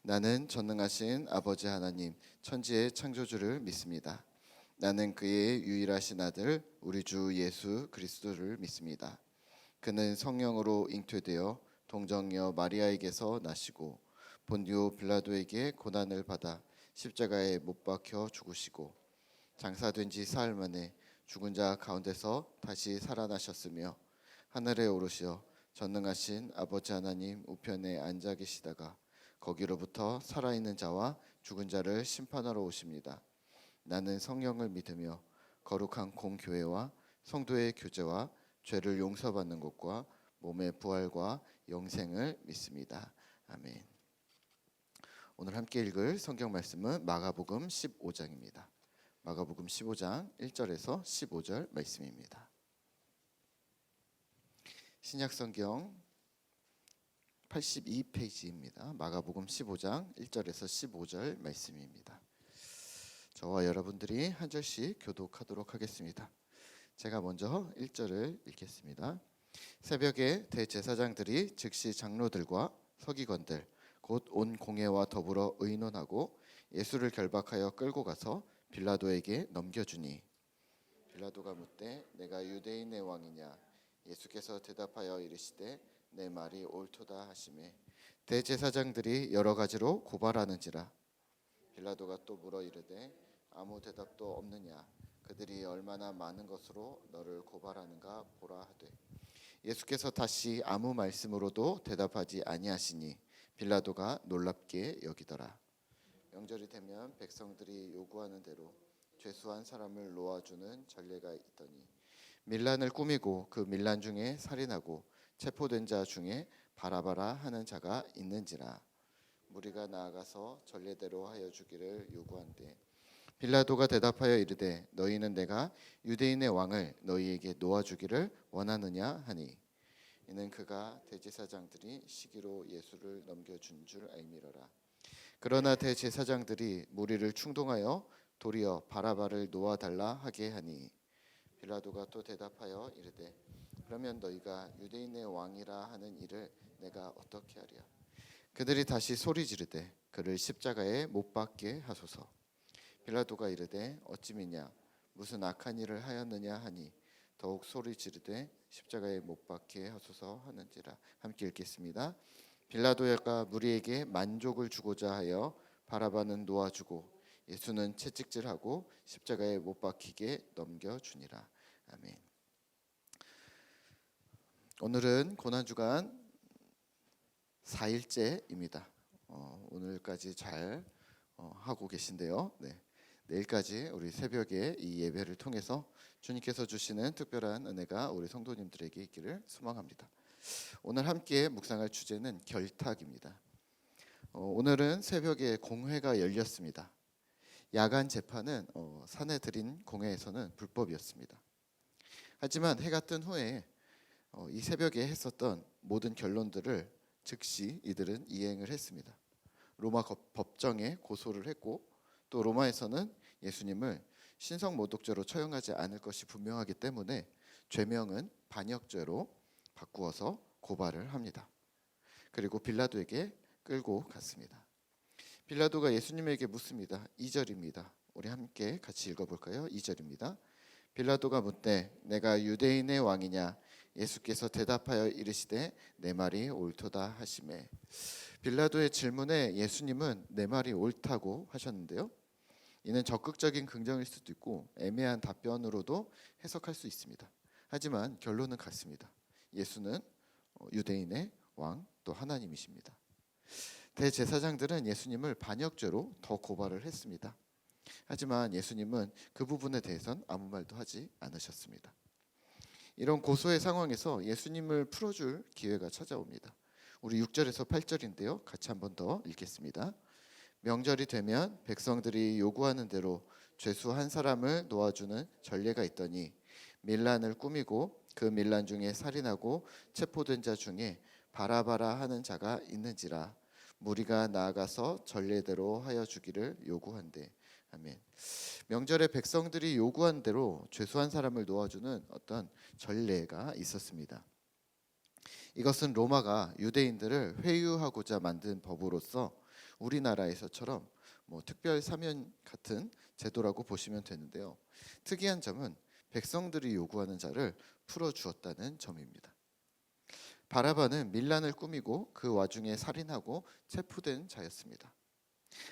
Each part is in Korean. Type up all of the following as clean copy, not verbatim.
나는 전능하신 아버지 하나님 천지의 창조주를 믿습니다. 나는 그의 유일하신 아들 우리 주 예수 그리스도를 믿습니다. 그는 성령으로 잉태되어 동정녀 마리아에게서 나시고 본디오 빌라도에게 고난을 받아 십자가에 못 박혀 죽으시고 장사된 지 사흘 만에 죽은 자 가운데서 다시 살아나셨으며 하늘에 오르시어 전능하신 아버지 하나님 우편에 앉아 계시다가 거기로부터 살아있는 자와 죽은 자를 심판하러 오십니다. 나는 성령을 믿으며 거룩한 공교회와 성도의 교제와 죄를 용서받는 것과 몸의 부활과 영생을 믿습니다. 아멘. 오늘 함께 읽을 성경 말씀은 마가복음 15장입니다. 마가복음 15장 1절에서 15절 말씀입니다. 신약성경 82페이지입니다. 마가복음 15장 1절에서 15절 말씀입니다. 저와 여러분들이 한 절씩 교독하도록 하겠습니다. 제가 먼저 1절을 읽겠습니다. 새벽에 대제사장들이 즉시 장로들과 서기관들 곧 온 공회와 더불어 의논하고 예수를 결박하여 끌고 가서 빌라도에게 넘겨주니 빌라도가 묻되 내가 유대인의 왕이냐 예수께서 대답하여 이르시되 내 말이 옳도다 하시매 대제사장들이 여러 가지로 고발하는지라 빌라도가 또 물어 이르되 아무 대답도 없느냐 그들이 얼마나 많은 것으로 너를 고발하는가 보라 하되 예수께서 다시 아무 말씀으로도 대답하지 아니하시니 빌라도가 놀랍게 여기더라. 명절이 되면 백성들이 요구하는 대로 죄수한 사람을 놓아주는 전례가 있더니 밀란을 꾸미고 그 밀란 중에 살인하고 체포된 자 중에 바라바라 하는 자가 있는지라. 무리가 나아가서 전례대로 하여 주기를 요구한대 빌라도가 대답하여 이르되 너희는 내가 유대인의 왕을 너희에게 놓아주기를 원하느냐 하니 이는 그가 대제사장들이 시기로 예수를 넘겨준 줄 알미러라. 그러나 대제사장들이 무리를 충동하여 도리어 바라바를 놓아달라 하게 하니 빌라도가 또 대답하여 이르되 그러면 너희가 유대인의 왕이라 하는 일을 내가 어떻게 하랴. 그들이 다시 소리 지르되 그를 십자가에 못 박게 하소서. 빌라도가 이르되 어찌 믿냐 무슨 악한 일을 하였느냐 하니 더욱 소리 지르되 십자가에 못 박게 하소서 하는지라. 함께 읽겠습니다. 빌라도가 무리에게 만족을 주고자 하여 바라바는 놓아주고 예수는 채찍질하고 십자가에 못 박히게 넘겨주니라. 아멘. 오늘은 고난주간 4일째입니다. 오늘까지 잘 하고 계신데요. 네. 내일까지 우리 새벽에 이 예배를 통해서 주님께서 주시는 특별한 은혜가 우리 성도님들에게 있기를 소망합니다. 오늘 함께 묵상할 주제는 결탁입니다. 오늘은 새벽에 공회가 열렸습니다. 야간 재판은 산에 들인 공회에서는 불법이었습니다. 하지만 해가 뜬 후에 이 새벽에 했었던 모든 결론들을 즉시 이들은 이행을 했습니다. 로마 법정에 고소를 했고 또 로마에서는 예수님을 신성모독죄로 처형하지 않을 것이 분명하기 때문에 죄명은 반역죄로 바꾸어서 고발을 합니다. 그리고 빌라도에게 끌고 갔습니다. 빌라도가 예수님에게 묻습니다. 2절입니다. 우리 함께 같이 읽어볼까요? 2절입니다. 빌라도가 묻되 내가 유대인의 왕이냐 예수께서 대답하여 이르시되 내 말이 옳도다 하시매 빌라도의 질문에 예수님은 내 말이 옳다고 하셨는데요. 이는 적극적인 긍정일 수도 있고 애매한 답변으로도 해석할 수 있습니다. 하지만 결론은 같습니다. 예수는 유대인의 왕 또 하나님이십니다. 대제사장들은 예수님을 반역죄로 더 고발을 했습니다. 하지만 예수님은 그 부분에 대해서는 아무 말도 하지 않으셨습니다. 이런 고소의 상황에서 예수님을 풀어줄 기회가 찾아옵니다. 우리 6절에서 8절인데요. 같이 한 번 더 읽겠습니다. 명절이 되면 백성들이 요구하는 대로 죄수 한 사람을 놓아주는 전례가 있더니 밀란을 꾸미고 그 밀란 중에 살인하고 체포된 자 중에 바라바라 하는 자가 있는지라. 무리가 나아가서 전례대로 하여 주기를 요구한대. 아멘. 명절에 백성들이 요구한 대로 죄수한 사람을 놓아주는 어떤 전례가 있었습니다. 이것은 로마가 유대인들을 회유하고자 만든 법으로서 우리나라에서처럼 특별 사면 같은 제도라고 보시면 되는데요. 특이한 점은 백성들이 요구하는 자를 풀어주었다는 점입니다. 바라바는 밀란을 꾸미고 그 와중에 살인하고 체포된 자였습니다.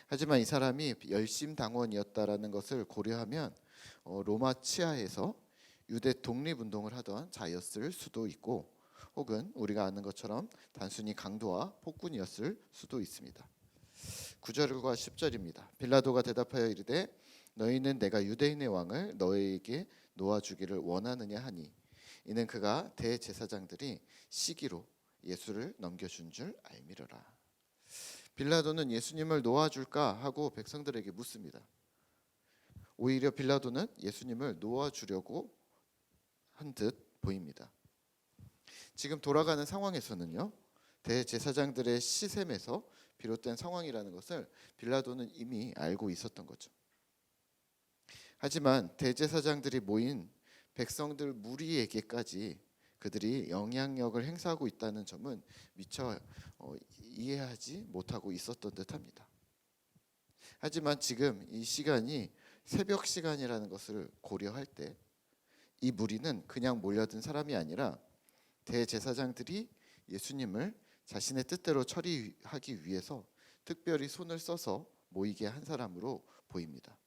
하지만 이 사람이 열심당원이었다라는 것을 고려하면 로마 치하에서 유대 독립운동을 하던 자였을 수도 있고, 혹은 우리가 아는 것처럼 단순히 강도와 폭군이었을 수도 있습니다. 9절과 10절입니다. 빌라도가 대답하여 이르되 너희는 내가 유대인의 왕을 너희에게 놓아주기를 원하느냐 하니, 이는 그가 대제사장들이 시기로 예수를 넘겨준 줄 알미러라. 빌라도는 예수님을 놓아줄까 하고 백성들에게 묻습니다. 오히려 빌라도는 예수님을 놓아주려고 한 듯 보입니다. 지금 돌아가는 상황에서는요, 대제사장들의 시샘에서 비롯된 상황이라는 것을 빌라도는 이미 알고 있었던 거죠. 하지만 대제사장들이 모인 백성들 무리에게까지 그들이 영향력을 행사하고 있다는 점은 미처 이해하지 못하고 있었던 듯합니다. 하지만 지금 이 시간이 새벽 시간이라는 것을 고려할 때 이 무리는 그냥 몰려든 사람이 아니라 대제사장들이 예수님을 자신의 뜻대로 처리하기 위해서 특별히 손을 써서 모이게 한 사람으로 보입니다.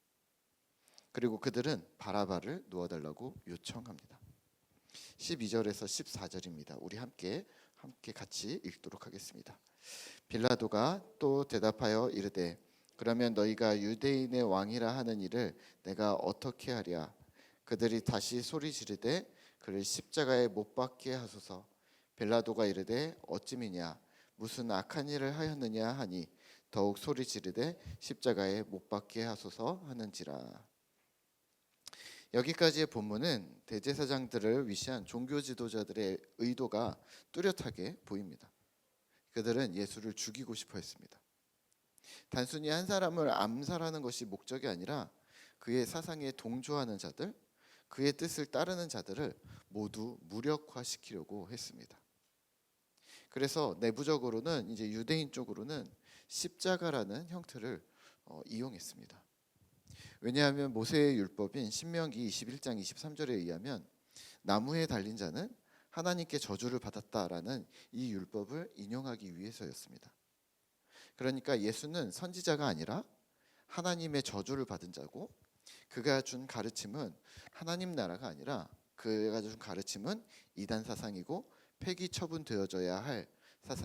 그리고 그들은 바라바를 놓아달라고 요청합니다. 12절에서 14절입니다. 우리 함께 같이 읽도록 하겠습니다. 빌라도가 또 대답하여 이르되 그러면 너희가 유대인의 왕이라 하는 이를 내가 어떻게 하랴? 그들이 다시 소리 지르되 그를 십자가에 못 박게 하소서. 빌라도가 이르되 어찌미냐 무슨 악한 일을 하였느냐 하니 더욱 소리 지르되 십자가에 못 박게 하소서 하는지라. 여기까지의 본문은 대제사장들을 위시한 종교 지도자들의 의도가 뚜렷하게 보입니다. 그들은 예수를 죽이고 싶어 했습니다. 단순히 한 사람을 암살하는 것이 목적이 아니라 그의 사상에 동조하는 자들, 그의 뜻을 따르는 자들을 모두 무력화시키려고 했습니다. 그래서 내부적으로는 이제 유대인 쪽으로는 십자가라는 형태를 이용했습니다. 왜냐하면 모세의 율법인 신명기 21장 23절에 의하면 나무에 달린 자는 하나님께 저주를 받았다라는 이 율법을 인용하기 위해서였습니다. 그러니까 예수는 선지자가 아니라 하나님의 저주를 받은 자고, 그가 준 가르침은 하나님 나라가 아니라 그가 준 가르침은 이단 사상이고 폐기 처분되어져야 할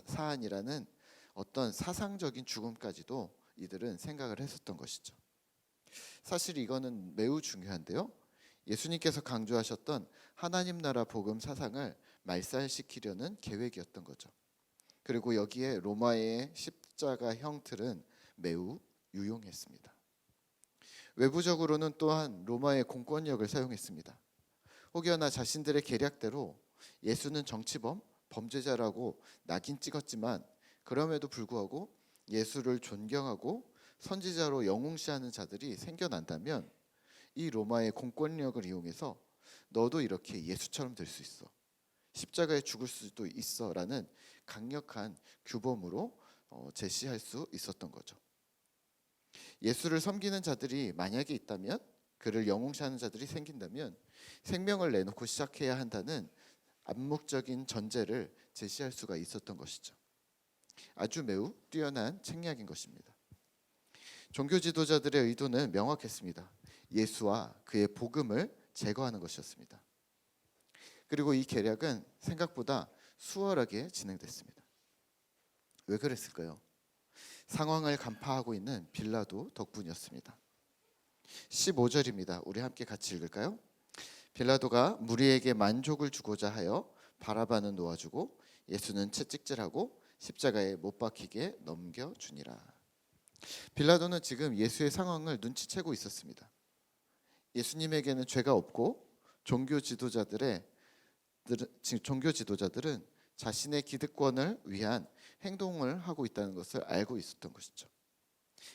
사안이라는 어떤 사상적인 죽음까지도 이들은 생각을 했었던 것이죠. 사실 이거는 매우 중요한데요. 예수님께서 강조하셨던 하나님 나라 복음 사상을 말살시키려는 계획이었던 거죠. 그리고 여기에 로마의 십자가 형틀은 매우 유용했습니다. 외부적으로는 또한 로마의 공권력을 사용했습니다. 혹여나 자신들의 계략대로 예수는 정치범, 범죄자라고 낙인 찍었지만 그럼에도 불구하고 예수를 존경하고 선지자로 영웅시하는 자들이 생겨난다면 이 로마의 공권력을 이용해서 너도 이렇게 예수처럼 될 수 있어, 십자가에 죽을 수도 있어 라는 강력한 규범으로 제시할 수 있었던 거죠. 예수를 섬기는 자들이 만약에 있다면, 그를 영웅시하는 자들이 생긴다면 생명을 내놓고 시작해야 한다는 암묵적인 전제를 제시할 수가 있었던 것이죠. 아주 매우 뛰어난 책략인 것입니다. 종교 지도자들의 의도는 명확했습니다. 예수와 그의 복음을 제거하는 것이었습니다. 그리고 이 계략은 생각보다 수월하게 진행됐습니다. 왜 그랬을까요? 상황을 간파하고 있는 빌라도 덕분이었습니다. 15절입니다. 우리 함께 같이 읽을까요? 빌라도가 무리에게 만족을 주고자 하여 바라바는 놓아주고 예수는 채찍질하고 십자가에 못 박히게 넘겨주니라. 빌라도는 지금 예수의 상황을 눈치채고 있었습니다. 예수님에게는 죄가 없고 종교 지도자들은 자신의 기득권을 위한 행동을 하고 있다는 것을 알고 있었던 것이죠.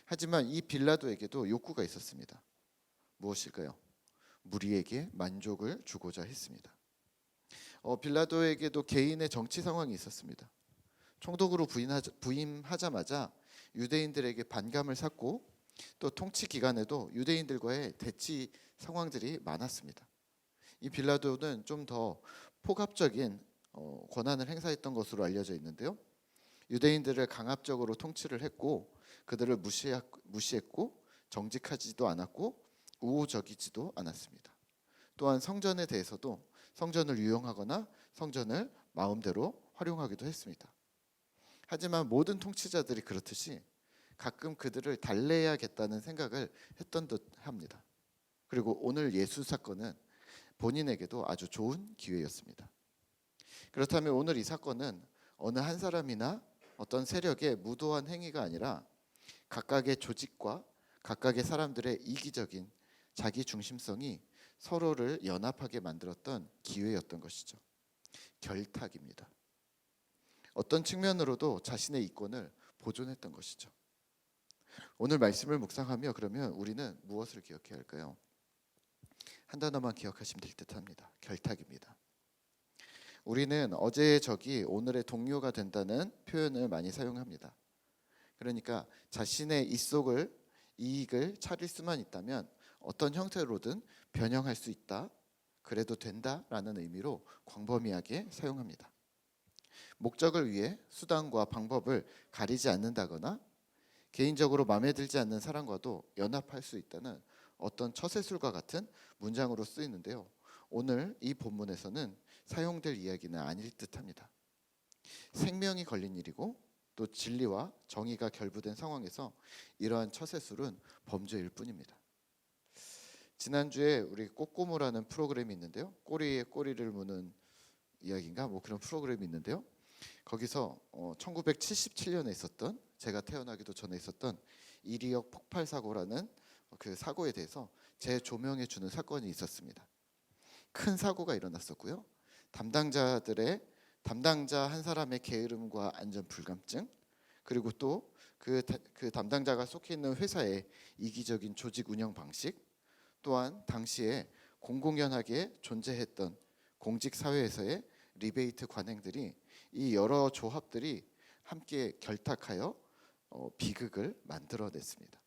하지만 이 빌라도에게도 욕구가 있었습니다. 무엇일까요? 무리에게 만족을 주고자 했습니다. 빌라도에게도 개인의 정치 상황이 있었습니다. 총독으로 부임하자마자 유대인들에게 반감을 샀고 또 통치 기간에도 유대인들과의 대치 상황들이 많았습니다. 이 빌라도는 좀 더 폭압적인 권한을 행사했던 것으로 알려져 있는데요. 유대인들을 강압적으로 통치를 했고 그들을 무시했고 정직하지도 않았고 우호적이지도 않았습니다. 또한 성전에 대해서도 성전을 유용하거나 성전을 마음대로 활용하기도 했습니다. 하지만 모든 통치자들이 그렇듯이 가끔 그들을 달래야겠다는 생각을 했던 듯합니다. 그리고 오늘 예수 사건은 본인에게도 아주 좋은 기회였습니다. 그렇다면 오늘 이 사건은 어느 한 사람이나 어떤 세력의 무도한 행위가 아니라 각각의 조직과 각각의 사람들의 이기적인 자기 중심성이 서로를 연합하게 만들었던 기회였던 것이죠. 결탁입니다. 어떤 측면으로도 자신의 이권을 보존했던 것이죠. 오늘 말씀을 묵상하며 그러면 우리는 무엇을 기억해야 할까요? 한 단어만 기억하시면 될 듯합니다. 결탁입니다. 우리는 어제의 적이 오늘의 동료가 된다는 표현을 많이 사용합니다. 그러니까 자신의 이익을 차릴 수만 있다면 어떤 형태로든 변형할 수 있다, 그래도 된다라는 의미로 광범위하게 사용합니다. 목적을 위해 수단과 방법을 가리지 않는다거나 개인적으로 마음에 들지 않는 사람과도 연합할 수 있다는 어떤 처세술과 같은 문장으로 쓰이는데요. 오늘 이 본문에서는 사용될 이야기는 아닐 듯합니다. 생명이 걸린 일이고 또 진리와 정의가 결부된 상황에서 이러한 처세술은 범죄일 뿐입니다. 지난주에 우리 꼬꼬무라는 프로그램이 있는데요. 꼬리에 꼬리를 무는 이야기인가 뭐 그런 프로그램이 있는데요. 거기서 1977년에 있었던, 제가 태어나기도 전에 있었던 이리역 폭발 사고라는 그 사고에 대해서 재조명해 주는 사건이 있었습니다. 큰 사고가 일어났었고요. 담당자 한 사람의 게으름과 안전 불감증, 그리고 또 그 담당자가 속해 있는 회사의 이기적인 조직 운영 방식, 또한 당시에 공공연하게 존재했던 공직 사회에서의 리베이트 관행들이, 이 여러 조합들이 함께 결탁하여 비극을 만들어냈습니다.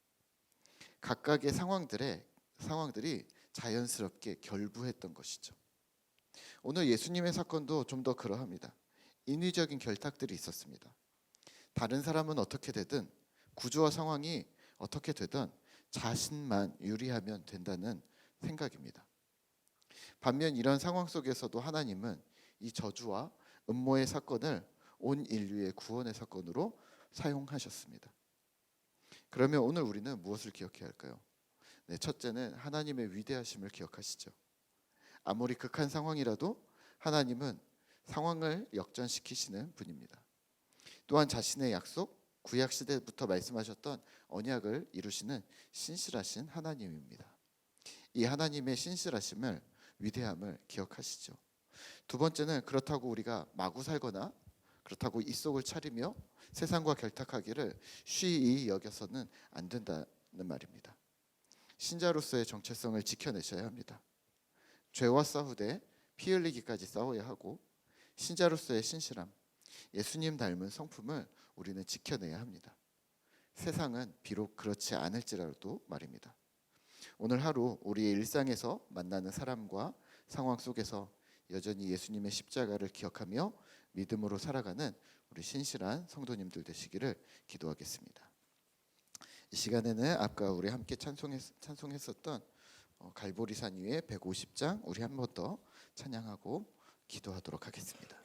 각각의 상황들이 자연스럽게 결부했던 것이죠. 오늘 예수님의 사건도 좀 더 그러합니다. 인위적인 결탁들이 있었습니다. 다른 사람은 어떻게 되든, 구조와 상황이 어떻게 되든 자신만 유리하면 된다는 생각입니다. 반면 이런 상황 속에서도 하나님은 이 저주와 음모의 사건을 온 인류의 구원의 사건으로 사용하셨습니다. 그러면 오늘 우리는 무엇을 기억해야 할까요? 네, 첫째는 하나님의 위대하심을 기억하시죠. 아무리 극한 상황이라도 하나님은 상황을 역전시키시는 분입니다. 또한 자신의 약속, 구약 시대부터 말씀하셨던 언약을 이루시는 신실하신 하나님입니다. 이 하나님의 신실하심을, 위대함을 기억하시죠. 두 번째는 그렇다고 우리가 마구 살거나 그렇다고 입속을 차리며 세상과 결탁하기를 쉬이 여겨서는 안 된다는 말입니다. 신자로서의 정체성을 지켜내셔야 합니다. 죄와 싸우되 피 흘리기까지 싸워야 하고, 신자로서의 신실함, 예수님 닮은 성품을 우리는 지켜내야 합니다. 세상은 비록 그렇지 않을지라도 말입니다. 오늘 하루 우리의 일상에서 만나는 사람과 상황 속에서 여전히 예수님의 십자가를 기억하며 믿음으로 살아가는 우리 신실한 성도님들 되시기를 기도하겠습니다. 이 시간에는 아까 우리 함께 찬송했었던 갈보리산 위의 150장 우리 한 번 더 찬양하고 기도하도록 하겠습니다.